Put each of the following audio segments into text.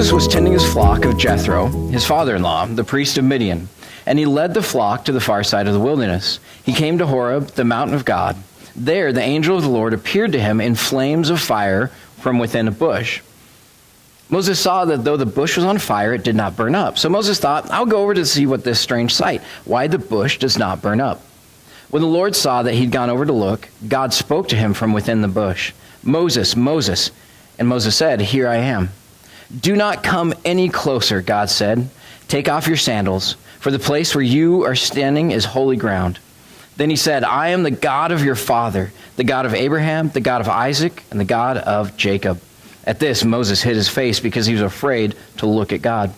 Moses was tending his flock of Jethro, his father-in-law, the priest of Midian, and he led the flock to the far side of the wilderness. He came to Horeb, the mountain of God. There the angel of the Lord appeared to him in flames of fire from within a bush. Moses saw that though the bush was on fire, it did not burn up. So Moses thought, I'll go over to see what this strange sight, why the bush does not burn up. When the Lord saw that he'd gone over to look, God spoke to him from within the bush, Moses, Moses. And Moses said, Here I am. Do not come any closer, God said. Take off your sandals, for the place where you are standing is holy ground. Then he said, I am the God of your father, the God of Abraham, the God of Isaac, and the God of Jacob. At this, Moses hid his face because he was afraid to look at God.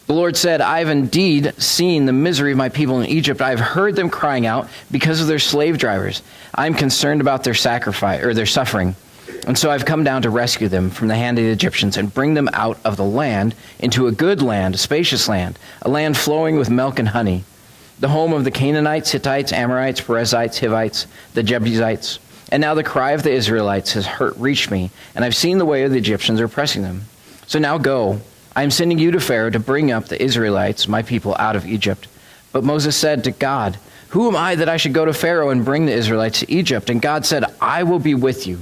The Lord said, I have indeed seen the misery of my people in Egypt. I have heard them crying out because of their slave drivers. I am concerned about their sacrifice or their suffering. And so I've come down to rescue them from the hand of the Egyptians and bring them out of the land into a good land, a spacious land, a land flowing with milk and honey, the home of the Canaanites, Hittites, Amorites, Perizzites, Hivites, the Jebusites. And now the cry of the Israelites has reached me, and I've seen the way of the Egyptians are oppressing them. So now go. I am sending you to Pharaoh to bring up the Israelites, my people, out of Egypt. But Moses said to God, Who am I that I should go to Pharaoh and bring the Israelites to Egypt? And God said, I will be with you.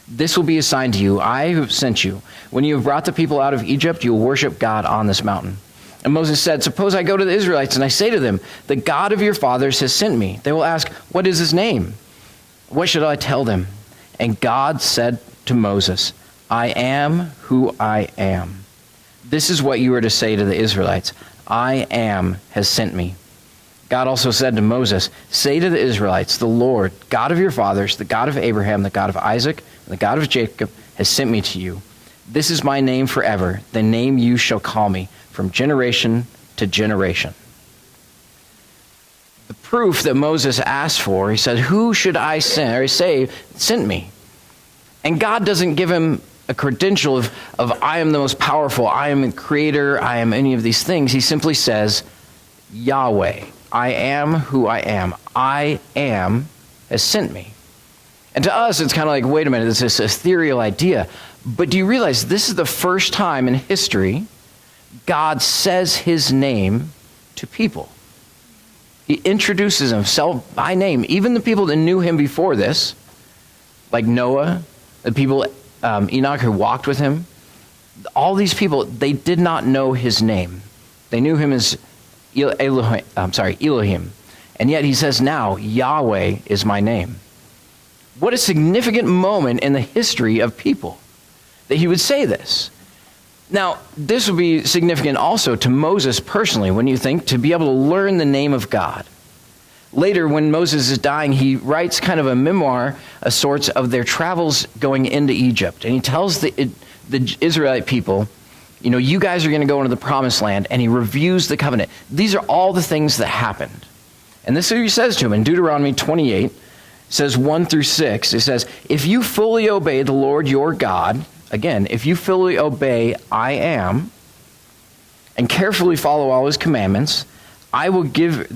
This will be a sign to you. I have sent you. When you have brought the people out of Egypt, you will worship God on this mountain. And Moses said, Suppose I go to the Israelites and I say to them, The God of your fathers has sent me. They will ask, What is his name? What should I tell them? And God said to Moses, I am who I am. This is what you are to say to the Israelites. I am has sent me. God also said to Moses, Say to the Israelites, The Lord, God of your fathers, the God of Abraham, the God of Isaac, and the God of Jacob, has sent me to you. This is my name forever, the name you shall call me, from generation to generation. The proof that Moses asked for, he said, Who should I send, or say, sent me? And God doesn't give him a credential of I am the most powerful, I am the creator, I am any of these things. He simply says, Yahweh, I am who I am has sent me. And to us, it's kind of like, wait a minute, it's this ethereal idea. But do you realize this is the first time in history God says his name to people? He introduces himself by name. Even the people that knew him before this, like Noah, the people, Enoch who walked with him, all these people, they did not know his name. They knew him as Elohim. And yet he says now, Yahweh is my name. What a significant moment in the history of people that he would say this. Now, this would be significant also to Moses personally, when you think, to be able to learn the name of God. Later, when Moses is dying, he writes kind of a memoir, a sorts of their travels going into Egypt. And he tells the Israelite people, you know, you guys are going to go into the promised land, and he reviews the covenant. These are all the things that happened. And this is what he says to him in Deuteronomy 28, says 1 through 6. It says, If you fully obey the Lord your God, again, if you fully obey I am, and carefully follow all his commandments, I give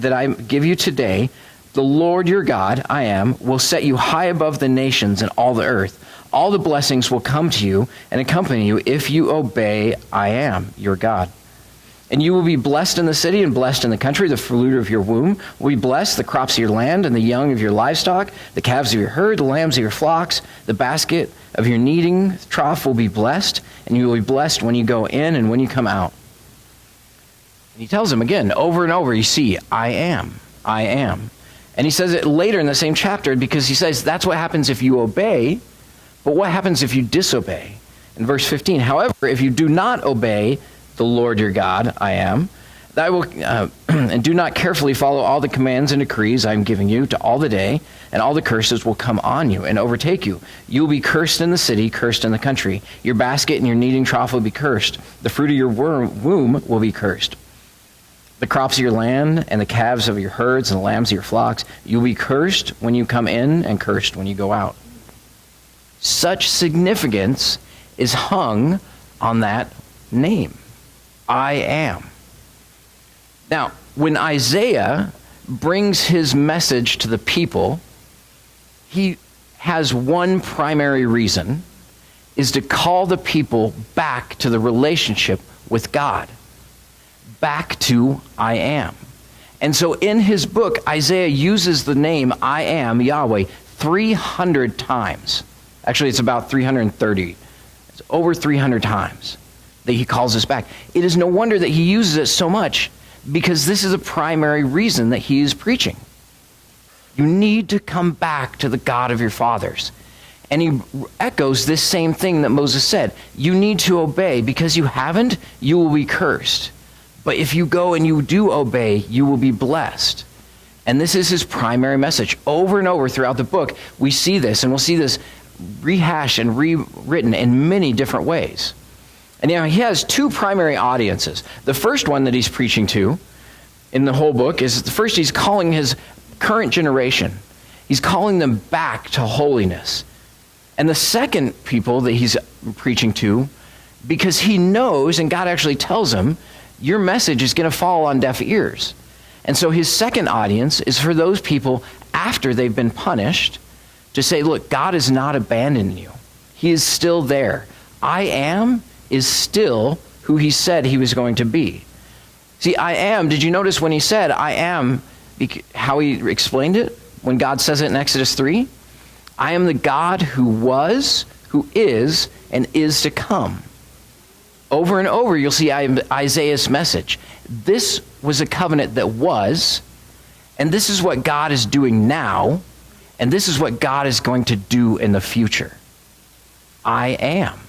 you today, the Lord your God, I am, will set you high above the nations and all the earth. All the blessings will come to you and accompany you if you obey I am, your God. And you will be blessed in the city and blessed in the country. The fruit of your womb will be blessed, the crops of your land and the young of your livestock, the calves of your herd, the lambs of your flocks, the basket of your kneading trough will be blessed, and you will be blessed when you go in and when you come out. And he tells them again, over and over, you see, I am. And he says it later in the same chapter because he says that's what happens if you obey, but what happens if you disobey? In verse 15, however, if you do not obey the Lord your God, I am, I will, and do not carefully follow all the commands and decrees I am giving you to all the day, and all the curses will come on you and overtake you. You will be cursed in the city, cursed in the country. Your basket and your kneading trough will be cursed. The fruit of your womb will be cursed. The crops of your land and the calves of your herds and the lambs of your flocks, you will be cursed when you come in and cursed when you go out. Such significance is hung on that name. I am. Now, when Isaiah brings his message to the people, he has one primary reason, is to call the people back to the relationship with God, back to I am. And so in his book, Isaiah uses the name I am, Yahweh, 300 times. Actually, it's about 330. It's over 300 times that he calls us back. It is no wonder that he uses it so much, because this is a primary reason that he is preaching. You need to come back to the God of your fathers. And he echoes this same thing that Moses said. You need to obey. Because you haven't, you will be cursed. But if you go and you do obey, you will be blessed. And this is his primary message. Over and over throughout the book, we see this, and we'll see this rehashed and rewritten in many different ways. And he has two primary audiences. The first one that he's preaching to in the whole book is, the first, he's calling his current generation. He's calling them back to holiness. And the second people that he's preaching to, because he knows, and God actually tells him, your message is going to fall on deaf ears. And so his second audience is for those people after they've been punished, to say, look, God has not abandoned you. He is still there. I am is still who he said he was going to be. See, I am, did you notice when he said I am, how he explained it? When God says it in Exodus 3? I am the God who was, who is, and is to come. Over and over, you'll see Isaiah's message. This was a covenant that was, and this is what God is doing now, and this is what God is going to do in the future. I am.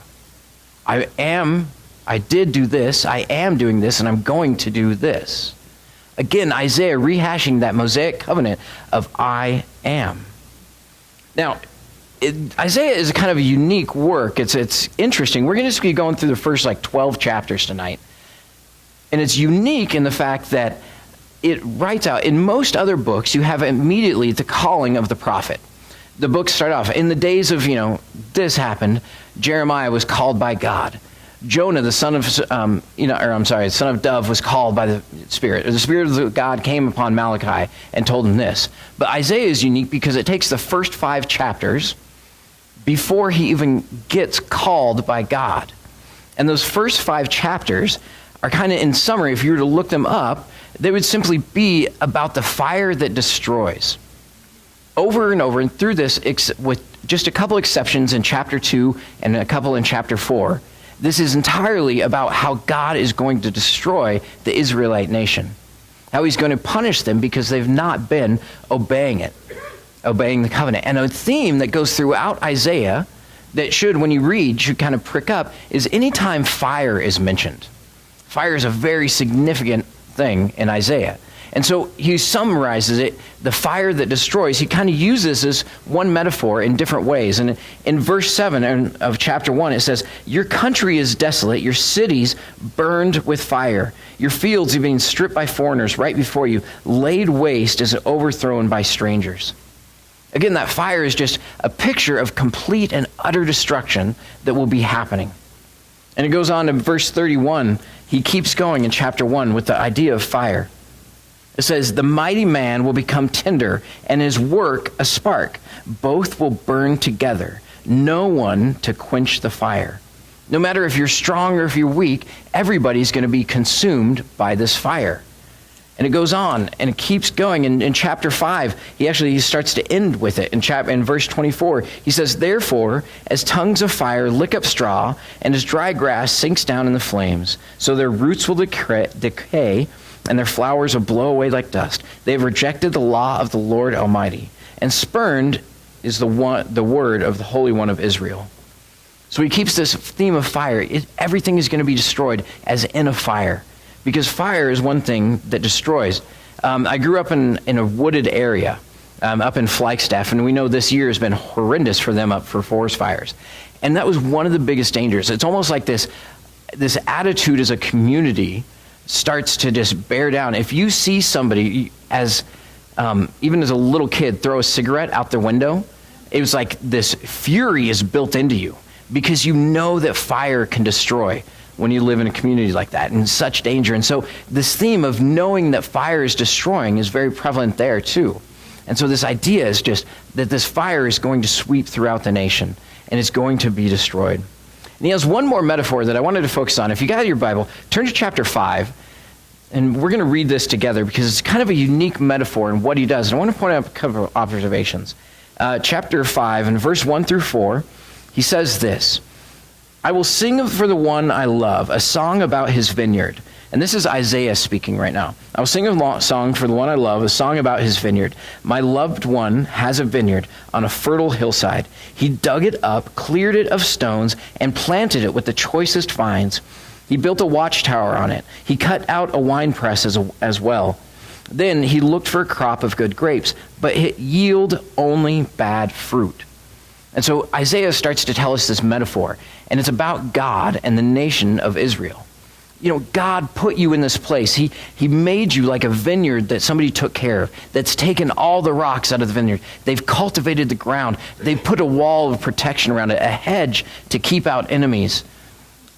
I am, I did do this, I am doing this, and I'm going to do this. Again, Isaiah rehashing that Mosaic covenant of I am. Now, Isaiah is a kind of a unique work. It's interesting. We're going to just be going through the first 12 chapters tonight. And it's unique in the fact that it writes out, in most other books, you have immediately the calling of the prophet. The books start off, in the days of, this happened, Jeremiah was called by God. Jonah, the son of, son of Dove, was called by the Spirit. The Spirit of God came upon Malachi and told him this. But Isaiah is unique because it takes the first 5 chapters before he even gets called by God. And those first 5 chapters are kind of, in summary, if you were to look them up, they would simply be about the fire that destroys. Over and over, and through this, with just a couple exceptions in chapter 2 and a couple in chapter 4, this is entirely about how God is going to destroy the Israelite nation. How he's going to punish them because they've not been obeying the covenant. And a theme that goes throughout Isaiah that should, when you read, should kind of prick up is anytime fire is mentioned. Fire is a very significant thing in Isaiah. And so he summarizes it, the fire that destroys. He kind of uses this one metaphor in different ways. And in verse 7 of chapter 1, it says, your country is desolate, your cities burned with fire. Your fields are being stripped by foreigners right before you, laid waste as overthrown by strangers. Again, that fire is just a picture of complete and utter destruction that will be happening. And it goes on to verse 31. He keeps going in chapter 1 with the idea of fire. It says, the mighty man will become tinder, and his work a spark. Both will burn together. No one to quench the fire. No matter if you're strong or if you're weak, everybody's going to be consumed by this fire. And it goes on, and it keeps going. In chapter 5, he starts to end with it. In verse 24, he says, therefore, as tongues of fire lick up straw, and as dry grass sinks down in the flames, so their roots will decay, and their flowers will blow away like dust. They have rejected the law of the Lord Almighty, and spurned is the word of the Holy One of Israel. So he keeps this theme of fire. Everything is going to be destroyed as in a fire, because fire is one thing that destroys. I grew up in a wooded area up in Flagstaff, and we know this year has been horrendous for them up for forest fires. And that was one of the biggest dangers. It's almost like this attitude as a community starts to just bear down. If you see somebody, even as a little kid, throw a cigarette out their window, it was like this fury is built into you, because you know that fire can destroy when you live in a community like that, in such danger. And so this theme of knowing that fire is destroying is very prevalent there too. And so this idea is just that this fire is going to sweep throughout the nation, and it's going to be destroyed. And he has one more metaphor that I wanted to focus on. If you got your Bible, turn to chapter 5, and we're going to read this together because it's kind of a unique metaphor in what he does. And I want to point out a couple of observations. Chapter 5, and verse 1 through 4, he says this: I will sing for the one I love, a song about his vineyard. And this is Isaiah speaking right now. I will sing a song for the one I love, a song about his vineyard. My loved one has a vineyard on a fertile hillside. He dug it up, cleared it of stones, and planted it with the choicest vines. He built a watchtower on it. He cut out a winepress as well. Then he looked for a crop of good grapes, but it yielded only bad fruit. And so Isaiah starts to tell us this metaphor, and it's about God and the nation of Israel. You know, God put you in this place. He made you like a vineyard that somebody took care of, that's taken all the rocks out of the vineyard. They've cultivated the ground. They've put a wall of protection around it, a hedge to keep out enemies.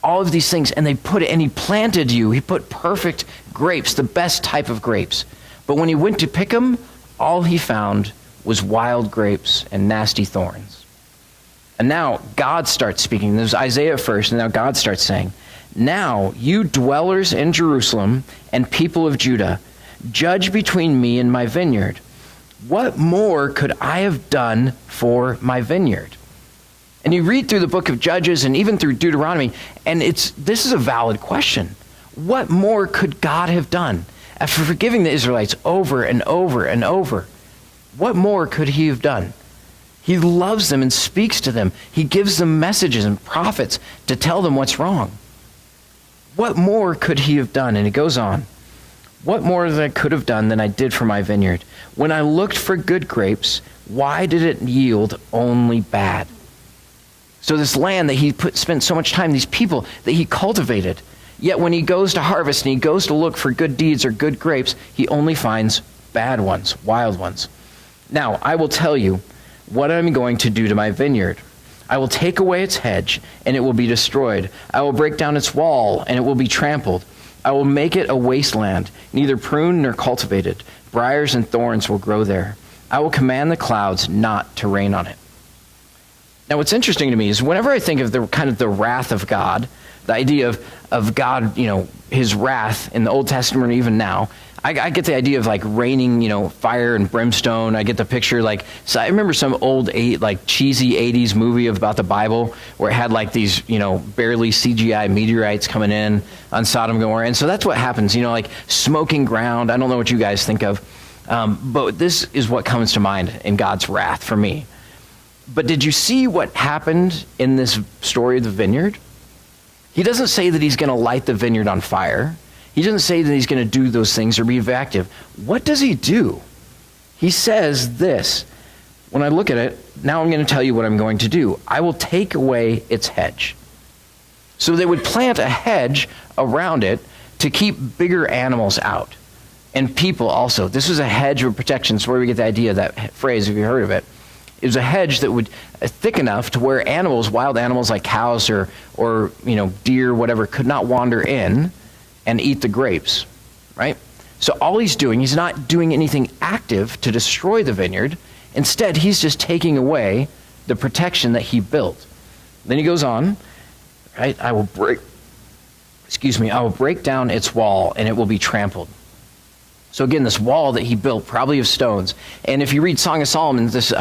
All of these things, and they put it, and he planted you. He put perfect grapes, the best type of grapes. But when he went to pick them, all he found was wild grapes and nasty thorns. And now God starts speaking. There's Isaiah first, and now God starts saying, now you dwellers in Jerusalem and people of Judah, judge between me and my vineyard. What more could I have done for my vineyard? And you read through the book of Judges and even through Deuteronomy, and this is a valid question. What more could God have done? After forgiving the Israelites over and over and over, what more could he have done? He loves them and speaks to them. He gives them messages and prophets to tell them what's wrong. What more could he have done? And it goes on. What more than I could have done than I did for my vineyard? When I looked for good grapes, why did it yield only bad? So this land that he spent so much time, these people that he cultivated, yet when he goes to harvest and he goes to look for good deeds or good grapes, he only finds bad ones, wild ones. Now, I will tell you what I'm going to do to my vineyard. I will take away its hedge, and it will be destroyed. I will break down its wall, and it will be trampled. I will make it a wasteland, neither pruned nor cultivated. Briars and thorns will grow there. I will command the clouds not to rain on it. Now, what's interesting to me is whenever I think of the kind of the wrath of God, the idea of God, his wrath in the Old Testament or even now, I get the idea of like raining, fire and brimstone. I get the picture so I remember some old cheesy 80s movie about the Bible where it had like these, barely CGI meteorites coming in on Sodom and Gomorrah. And so that's what happens, like smoking ground. I don't know what you guys think of, but this is what comes to mind in God's wrath for me. But did you see what happened in this story of the vineyard? He doesn't say that he's going to light the vineyard on fire. He doesn't say that he's going to do those things or be active. What does he do? He says this. When I look at it, now I'm going to tell you what I'm going to do. I will take away its hedge. So they would plant a hedge around it to keep bigger animals out. And people also. This was a hedge of protection. That's where we get the idea of that phrase, if you heard of it. It was a hedge that would thick enough to where animals, wild animals like cows or deer, whatever, could not wander in and eat the grapes, right? So all he's doing, he's not doing anything active to destroy the vineyard. Instead, he's just taking away the protection that he built. Then he goes on, right? I will break down its wall and it will be trampled. So again, this wall that he built, probably of stones. And if you read Song of Solomon, this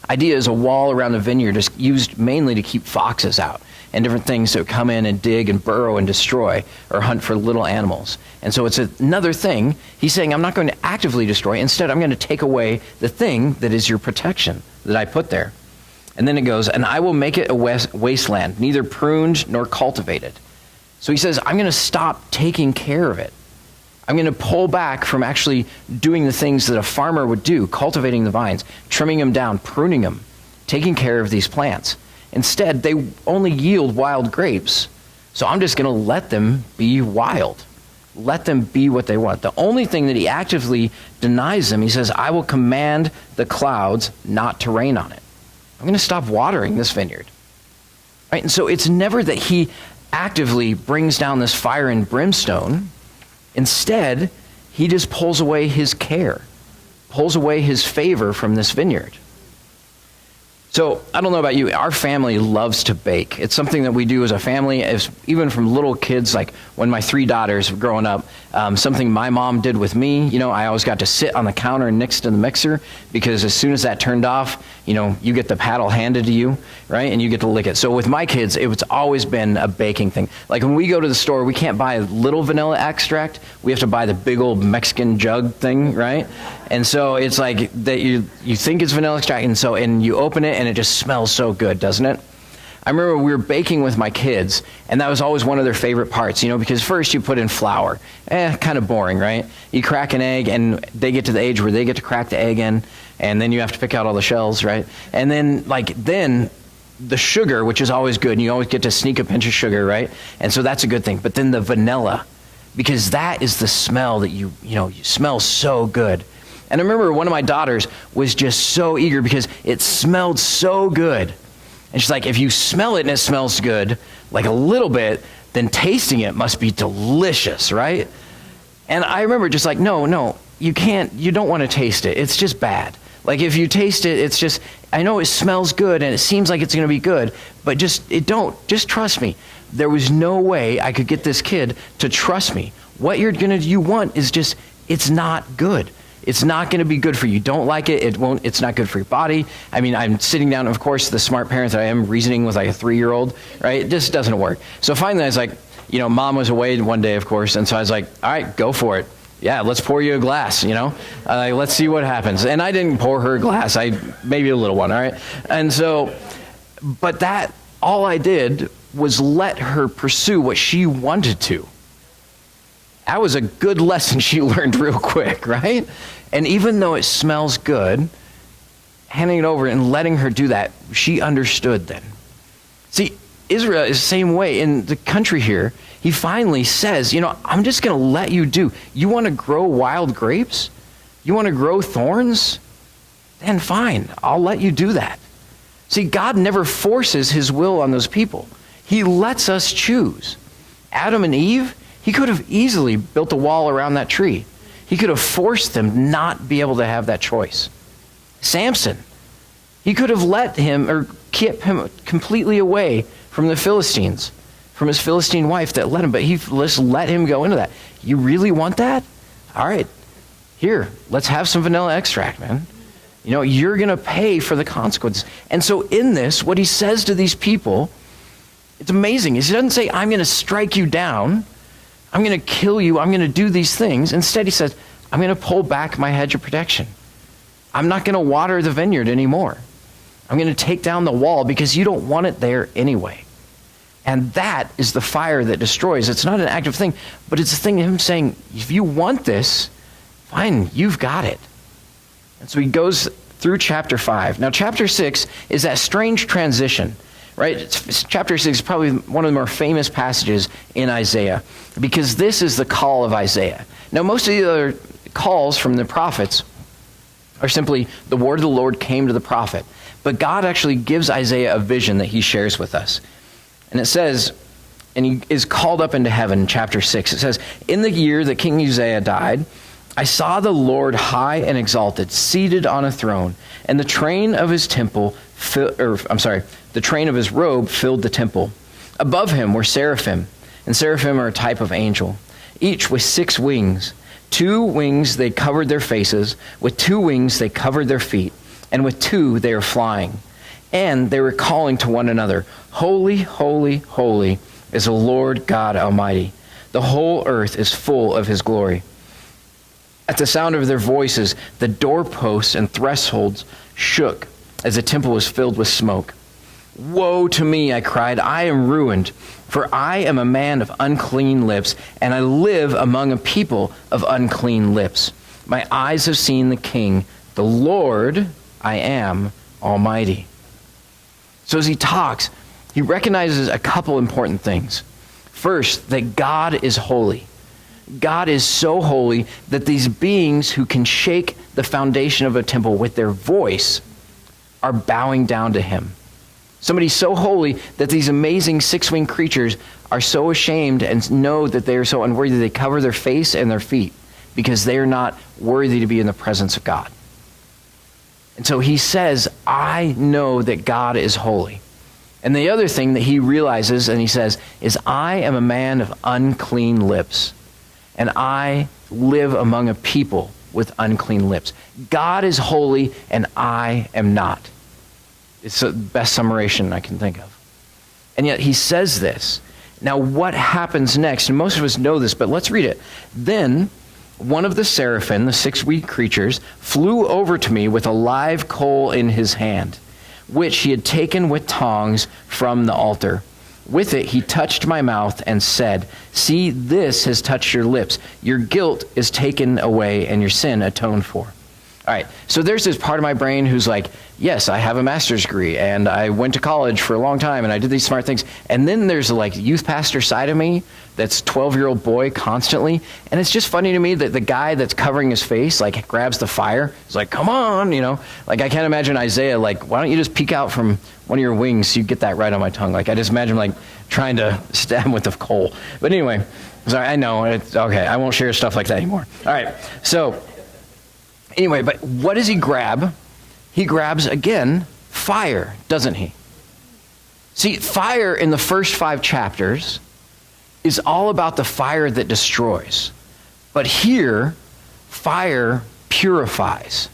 idea is a wall around the vineyard is used mainly to keep foxes out and different things that come in and dig and burrow and destroy or hunt for little animals. And so it's another thing. He's saying, I'm not going to actively destroy. Instead, I'm going to take away the thing that is your protection that I put there. And then it goes, and I will make it a wasteland, neither pruned nor cultivated. So he says, I'm going to stop taking care of it. I'm going to pull back from actually doing the things that a farmer would do, cultivating the vines, trimming them down, pruning them, taking care of these plants. Instead, they only yield wild grapes, so I'm just going to let them be wild. Let them be what they want. The only thing that he actively denies them, he says, I will command the clouds not to rain on it. I'm going to stop watering this vineyard. Right? And so it's never that he actively brings down this fire and brimstone. Instead, he just pulls away his care pulls away his favor from this vineyard. So I don't know about you, our family loves to bake. It's something that we do as a family, even from little kids, like when my 3 daughters were growing up, something my mom did with me. I always got to sit on the counter next to the mixer, because as soon as that turned off, you get the paddle handed to you, right? And you get to lick it. So with my kids, it's always been a baking thing. Like when we go to the store, we can't buy a little vanilla extract. We have to buy the big old Mexican jug thing, right? And so it's like that you think it's vanilla extract, and you open it and it just smells so good, doesn't it? I remember we were baking with my kids, and that was always one of their favorite parts, because first you put in flour. Kind of boring, right? You crack an egg, and they get to the age where they get to crack the egg in, and then you have to pick out all the shells, right? And then, then the sugar, which is always good, and you always get to sneak a pinch of sugar, right? And so that's a good thing. But then the vanilla, because that is the smell that you smell so good. And I remember one of my daughters was just so eager because it smelled so good. And she's like, if you smell it and it smells good, like a little bit, then tasting it must be delicious, right? And I remember just like, no, you don't want to taste it. It's just bad. Like if you taste it, it's just, I know it smells good and it seems like it's going to be good, but just trust me. There was no way I could get this kid to trust me. What you want is just, it's not good. It's not going to be good for you. Don't like it. It's not good for your body. I mean, I'm sitting down, of course, the smart parent that I am, reasoning with like a 3-year-old, right? It just doesn't work. So finally I was like, mom was away one day, of course. And so I was like, all right, go for it. Yeah, let's pour you a glass, let's see what happens. And I didn't pour her a glass. Maybe a little one. All right. And so, but all I did was let her pursue what she wanted to. That was a good lesson she learned real quick, right? And even though it smells good, handing it over and letting her do that, she understood then. See, Israel is the same way. In the country here, he finally says, I'm just going to let you do. You want to grow wild grapes? You want to grow thorns? Then fine, I'll let you do that. See, God never forces his will on those people. He lets us choose. Adam and Eve, he could have easily built a wall around that tree. He could have forced them not be able to have that choice. Samson, he could have let him or kept him completely away from the Philistines, from his Philistine wife that let him, but he just let him go into that. You really want that? All right, here, let's have some vanilla extract, man. You're going to pay for the consequences. And so in this, what he says to these people, it's amazing. He doesn't say, I'm going to strike you down. I'm going to kill you. I'm going to do these things. Instead, he says, I'm going to pull back my hedge of protection. I'm not going to water the vineyard anymore. I'm going to take down the wall because you don't want it there anyway. And that is the fire that destroys. It's not an active thing, but it's a thing of him saying, if you want this, fine, you've got it. And so he goes through chapter 5. Now, chapter 6 is that strange transition. Right? Chapter 6 is probably one of the more famous passages in Isaiah, because this is the call of Isaiah. Now, most of the other calls from the prophets are simply the word of the Lord came to the prophet. But God actually gives Isaiah a vision that he shares with us. And it says, and he is called up into heaven in chapter 6. It says, in the year that King Uzziah died, I saw the Lord high and exalted, seated on a throne, and the train of his robe filled the temple. Above him were seraphim, and seraphim are a type of angel, each with 6 wings. 2 wings they covered their faces, with 2 wings they covered their feet, and with 2 they were flying. And they were calling to one another, Holy, holy, holy is the Lord God Almighty. The whole earth is full of his glory. At the sound of their voices, the doorposts and thresholds shook as the temple was filled with smoke. Woe to me, I cried, I am ruined, for I am a man of unclean lips, and I live among a people of unclean lips. My eyes have seen the King, the Lord, I am Almighty. So as he talks, he recognizes a couple important things. First, that God is holy. God is so holy that these beings who can shake the foundation of a temple with their voice are bowing down to him. Somebody so holy that these amazing 6-winged creatures are so ashamed and know that they are so unworthy they cover their face and their feet because they are not worthy to be in the presence of God. And so he says, I know that God is holy. And the other thing that he realizes, and he says, is I am a man of unclean lips, and I live among a people with unclean lips. God is holy, and I am not. It's the best summation I can think of. And yet he says this. Now what happens next? And most of us know this, but let's read it. Then one of the seraphim, the 6-winged creatures, flew over to me with a live coal in his hand, which he had taken with tongs from the altar. With it he touched my mouth and said, see, this has touched your lips. Your guilt is taken away and your sin atoned for. All right, so there's this part of my brain who's like, yes, I have a master's degree, and I went to college for a long time, and I did these smart things. And then there's a youth pastor side of me that's 12-year-old boy constantly. And it's just funny to me that the guy that's covering his face, grabs the fire. He's like, come on, I can't imagine Isaiah, why don't you just peek out from one of your wings so you get that right on my tongue? I just imagine trying to stab him with a coal. But anyway, sorry, I know, it's okay. I won't share stuff like that anymore. All right, so anyway, but what does he grab? He grabs, again, fire, doesn't he? See, fire in the first 5 chapters is all about the fire that destroys. But here, fire purifies.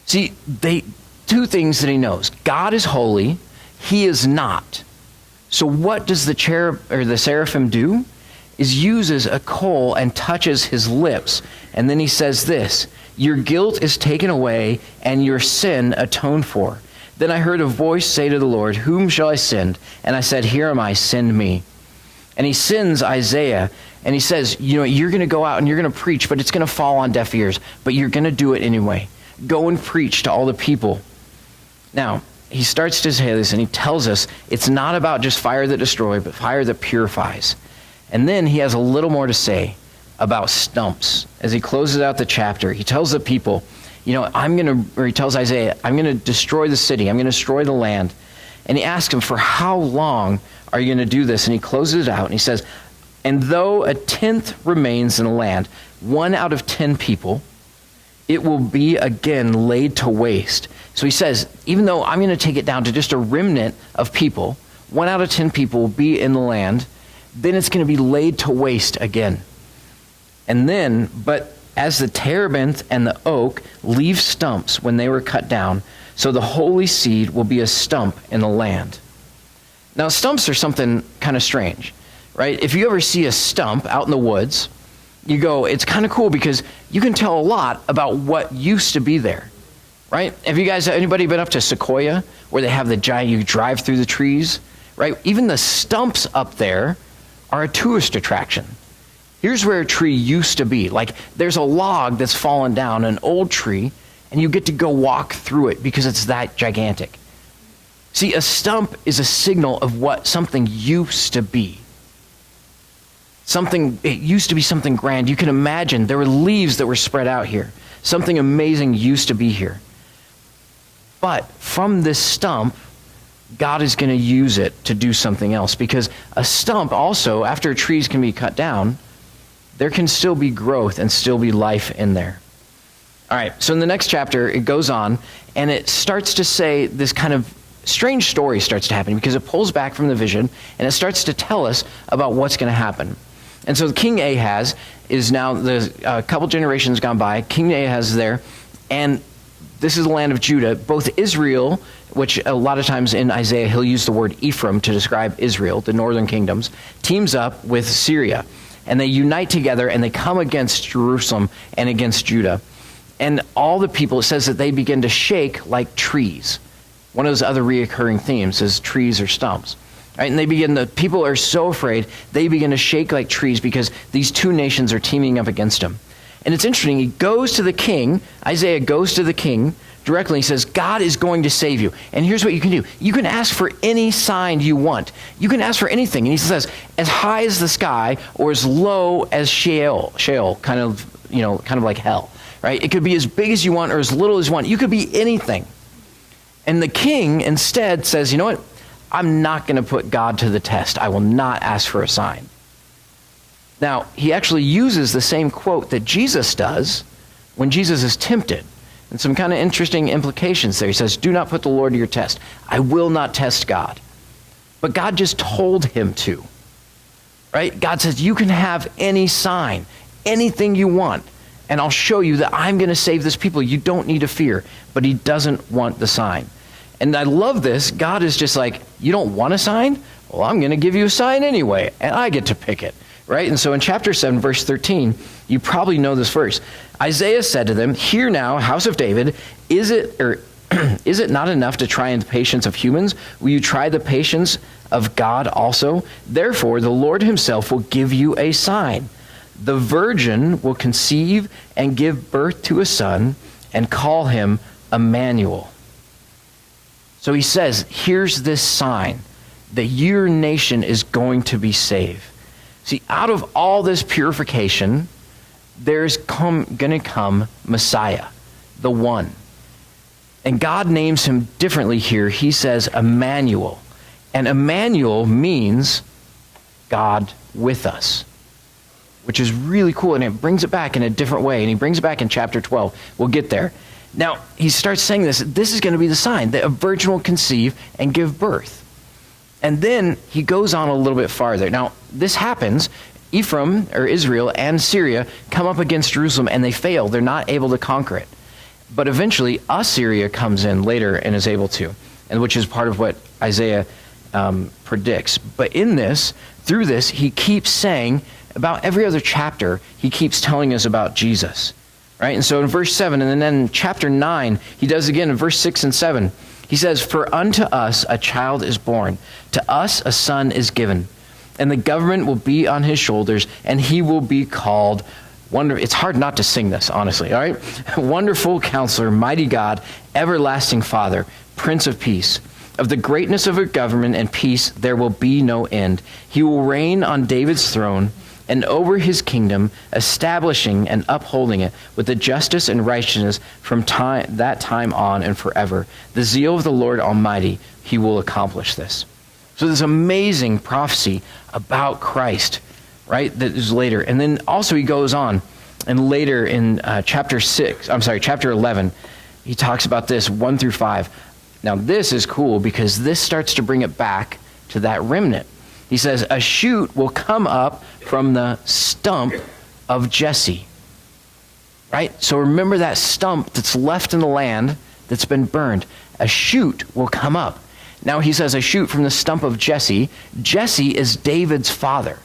See, 2 things that he knows. God is holy, he is not. So what does the seraphim do? Is uses a coal and touches his lips. And then he says this, your guilt is taken away and your sin atoned for. Then I heard a voice say to the Lord, whom shall I send? And I said, here am I, send me. And he sends Isaiah, and he says, you're going to go out and you're going to preach, but it's going to fall on deaf ears, but you're going to do it anyway. Go and preach to all the people. Now, he starts to say this, and he tells us it's not about just fire that destroys, but fire that purifies. And then he has a little more to say about stumps. As he closes out the chapter, he tells the people, he tells Isaiah, I'm going to destroy the city. I'm going to destroy the land. And he asks him, for how long are you going to do this? And he closes it out, and he says, and though a 10th remains in the land, 1 out of 10 people, it will be again laid to waste. So he says, even though I'm going to take it down to just a remnant of people, 1 out of 10 people will be in the land, then it's going to be laid to waste again. And then, but as the terebinth and the oak leave stumps when they were cut down, so the holy seed will be a stump in the land. Now, stumps are something kind of strange, right? If you ever see a stump out in the woods, you go, it's kind of cool because you can tell a lot about what used to be there, right? Have anybody been up to Sequoia, where they have the giant, you drive through the trees, right? Even the stumps up there are a tourist attraction. Here's where a tree used to be. There's a log that's fallen down, an old tree, and you get to go walk through it because it's that gigantic. See, a stump is a signal of what something used to be. It used to be something grand. You can imagine there were leaves that were spread out here. Something amazing used to be here. But from this stump, God is going to use it to do something else, because a stump also, after trees can be cut down, there can still be growth and still be life in there. All right, so in the next chapter, it goes on, and it starts to say this kind of strange story starts to happen, because it pulls back from the vision, and it starts to tell us about what's going to happen. And so King Ahaz is now, a couple generations gone by, King Ahaz is there, and this is the land of Judah. Both Israel, which a lot of times in Isaiah, he'll use the word Ephraim to describe Israel, the northern kingdoms, teams up with Syria. And they unite together, and they come against Jerusalem and against Judah. And all the people, it says that they begin to shake like trees. One of those other reoccurring themes is trees or stumps. Right? And the people are so afraid, they begin to shake like trees because these 2 nations are teaming up against them. And it's interesting, he goes to the king, Isaiah goes to the king directly, he says, God is going to save you. And here's what you can do. You can ask for any sign you want. You can ask for anything. And he says, as high as the sky or as low as Sheol, kind of like hell, right? It could be as big as you want or as little as you want. You could be anything. And the king instead says, you know what? I'm not going to put God to the test. I will not ask for a sign. Now, he actually uses the same quote that Jesus does when Jesus is tempted. And some kind of interesting implications there. He says, do not put the Lord to your test. I will not test God. But God just told him to. Right? God says, you can have any sign, anything you want, and I'll show you that I'm going to save this people. You don't need to fear. But he doesn't want the sign. And I love this. God is just like, you don't want a sign? Well, I'm going to give you a sign anyway, and I get to pick it. Right? And so in chapter 7, verse 13, you probably know this verse. Isaiah said to them, hear now, house of David, is it not enough to try the patience of humans? Will you try the patience of God also? Therefore, the Lord himself will give you a sign. The virgin will conceive and give birth to a son and call him Emmanuel. So he says, here's this sign that your nation is going to be saved. See, out of all this purification, there's going to come Messiah, the one. And God names him differently here. He says Emmanuel. And Emmanuel means God with us, which is really cool. And it brings it back in a different way. And he brings it back in chapter 12. We'll get there. Now, he starts saying this. This is going to be the sign that a virgin will conceive and give birth. And then he goes on a little bit farther. Now, this happens. Ephraim, or Israel, and Syria come up against Jerusalem, and they fail. They're not able to conquer it. But eventually, Assyria comes in later and is able to, and which is part of what Isaiah predicts. But in this, through this, he keeps saying, about every other chapter, he keeps telling us about Jesus. Right? And so in verse 7, and then in chapter 9, he does again in verse 6 and 7. He says, for unto us a child is born, to us a son is given, and the government will be on his shoulders, and he will be called Wonderful. It's hard not to sing this, honestly, all right? Wonderful Counselor, Mighty God, Everlasting Father, Prince of Peace. Of the greatness of her government and peace there will be no end. He will reign on David's throne and over his kingdom, establishing and upholding it with the justice and righteousness from that time on and forever. The zeal of the Lord Almighty, he will accomplish this. So this amazing prophecy about Christ, right, that is later. And then also he goes on, and later in chapter 11, he talks about this 1 through 5. Now this is cool because this starts to bring it back to that remnant. He says, a shoot will come up from the stump of Jesse. Right? So remember that stump that's left in the land that's been burned. A shoot will come up. Now he says a shoot from the stump of Jesse. Jesse is David's father.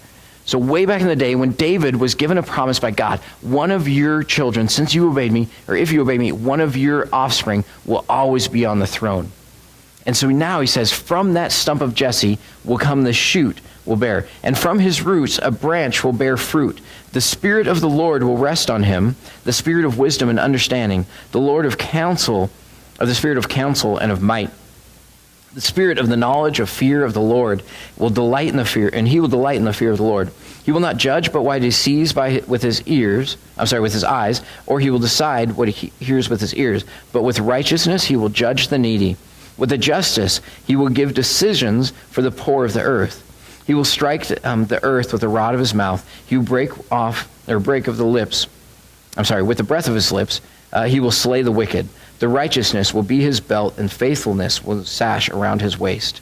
So way back in the day when David was given a promise by God, one of your children, since you obeyed me, or if you obey me, one of your offspring will always be on the throne. And so now he says, from that stump of Jesse will come the shoot will bear. And from his roots a branch will bear fruit. The Spirit of the Lord will rest on him, the Spirit of wisdom and understanding, the Lord of counsel, of the Spirit of counsel and of might. The Spirit of the knowledge of fear of the Lord will delight in the fear, and he will delight in the fear of the Lord. He will not judge but what he sees with his eyes, or he will decide what he hears with his ears. But with righteousness he will judge the needy. With the justice, he will give decisions for the poor of the earth. He will strike the earth with the rod of his mouth. He will break with the breath of his lips, he will slay the wicked. The righteousness will be his belt, and faithfulness will sash around his waist.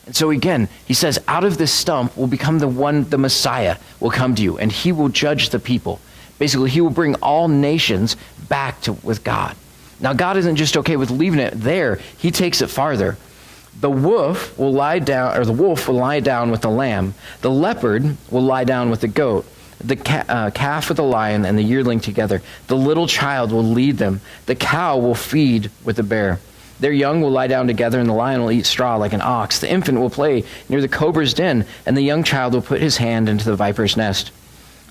And so again, he says, out of this stump will become the Messiah will come to you, and he will judge the people. Basically, he will bring all nations back with God. Now, God isn't just okay with leaving it there. He takes it farther. The wolf will lie down with the lamb. The leopard will lie down with the goat. The calf with the lion and the yearling together. The little child will lead them. The cow will feed with the bear. Their young will lie down together, and the lion will eat straw like an ox. The infant will play near the cobra's den, and the young child will put his hand into the viper's nest.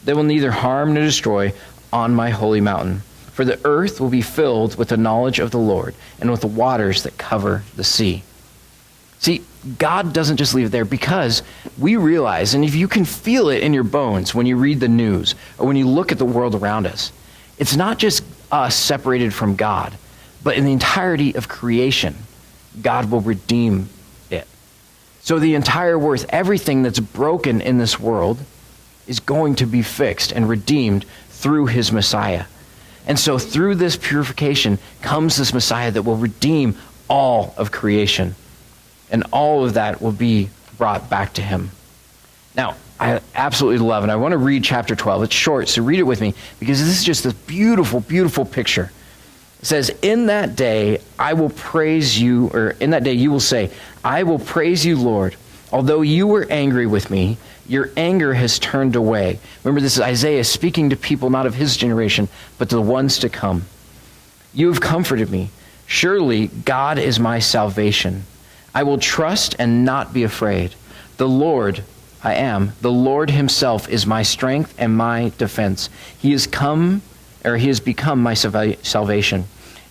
They will neither harm nor destroy on my holy mountain. For the earth will be filled with the knowledge of the Lord, and with the waters that cover the sea. See, God doesn't just leave it there, because we realize, and if you can feel it in your bones when you read the news or when you look at the world around us, it's not just us separated from God, but in the entirety of creation, God will redeem it. So the entire world, everything that's broken in this world, is going to be fixed and redeemed through his Messiah. And so through this purification comes this Messiah that will redeem all of creation. And all of that will be brought back to him. Now, I absolutely love, and I want to read chapter 12. It's short, so read it with me, because this is just this beautiful, beautiful picture. It says, in that day I will praise you, or in that day you will say, I will praise you, Lord. Although you were angry with me, your anger has turned away. Remember, this is Isaiah speaking to people not of his generation, but to the ones to come. You have comforted me. Surely God is my salvation. I will trust and not be afraid. The Lord himself is my strength and my defense. He has become my salvation.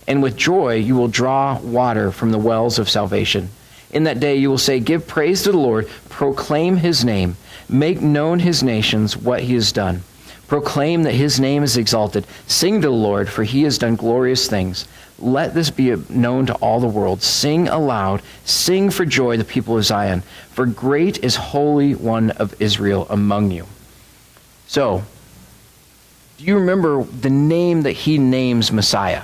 And with joy you will draw water from the wells of salvation. In that day you will say, give praise to the Lord, proclaim his name, make known his nations what he has done. Proclaim that his name is exalted. Sing to the Lord, for he has done glorious things. Let this be known to all the world. Sing aloud, sing for joy, the people of Zion, for great is Holy One of Israel among you. So, do you remember the name that he names Messiah?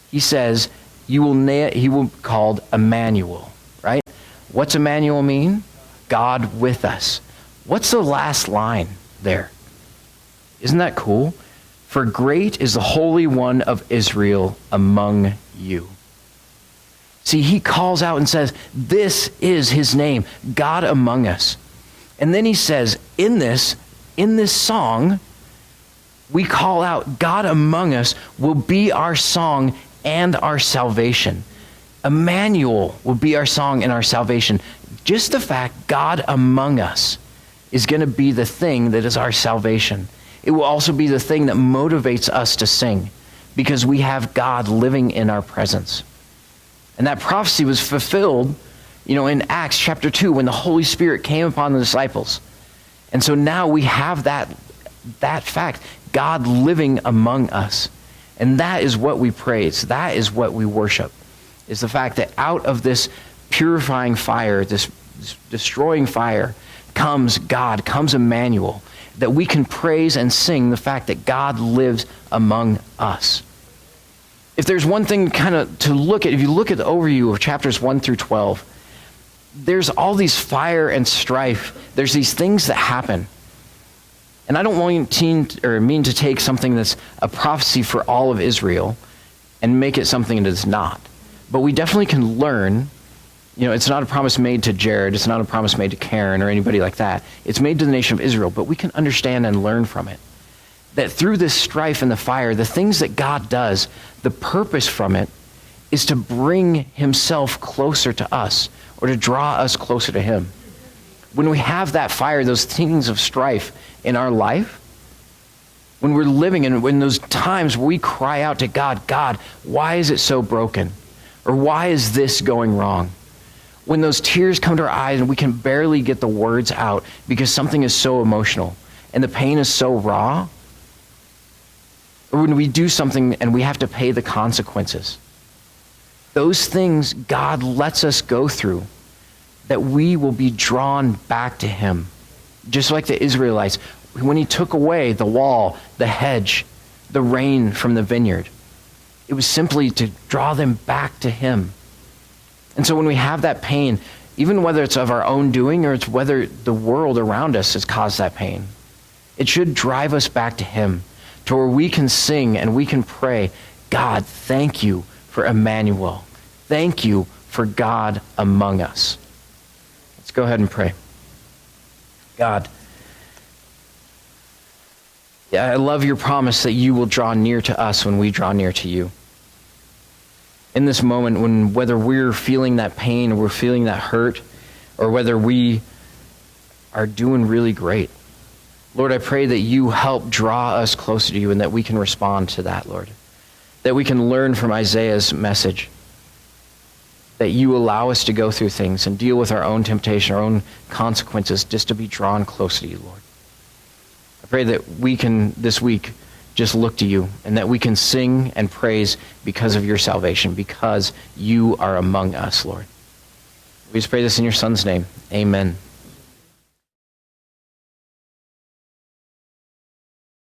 He says, he will be called Emmanuel, right? What's Emmanuel mean? God with us. What's the last line there? Isn't that cool? For great is the Holy One of Israel among you. See, he calls out and says, this is his name, God among us. And then he says, in this song, we call out, God among us will be our song and our salvation. Emmanuel will be our song and our salvation. Just the fact God among us is going to be the thing that is our salvation. It will also be the thing that motivates us to sing, because we have God living in our presence. And that prophecy was fulfilled, in Acts chapter 2 when the Holy Spirit came upon the disciples. And so now we have that fact, God living among us. And that is what we praise. That is what we worship, is the fact that out of this purifying fire, this destroying fire, comes God, comes Emmanuel, that we can praise and sing the fact that God lives among us. If there's one thing kind of to look at, if you look at the overview of chapters 1 through 12, there's all these fire and strife. There's these things that happen. And I don't mean to take something that's a prophecy for all of Israel and make it something that it's not. But we definitely can learn. It's not a promise made to Jared. It's not a promise made to Karen or anybody like that. It's made to the nation of Israel, but we can understand and learn from it. That through this strife and the fire, the things that God does, the purpose from it is to bring himself closer to us, or to draw us closer to him. When we have that fire, those things of strife in our life, when we're living and when those times where we cry out to God, God, why is it so broken? Or why is this going wrong? When those tears come to our eyes and we can barely get the words out because something is so emotional and the pain is so raw, or when we do something and we have to pay the consequences, those things God lets us go through, that we will be drawn back to him. Just like the Israelites, when he took away the wall, the hedge, the rain from the vineyard, it was simply to draw them back to him. And so when we have that pain, even whether it's of our own doing or it's whether the world around us has caused that pain, it should drive us back to him, to where we can sing and we can pray, God, thank you for Emmanuel. Thank you for God among us. Let's go ahead and pray. God, I love your promise that you will draw near to us when we draw near to you. In this moment, when whether we're feeling that pain or we're feeling that hurt, or whether we are doing really great, Lord, I pray that you help draw us closer to you and that we can respond to that, Lord. That we can learn from Isaiah's message. That you allow us to go through things and deal with our own temptation, our own consequences, just to be drawn closer to you, Lord. I pray that we can, this week, just look to you and that we can sing and praise because of your salvation, because you are among us, Lord. We just pray this in your Son's name. Amen.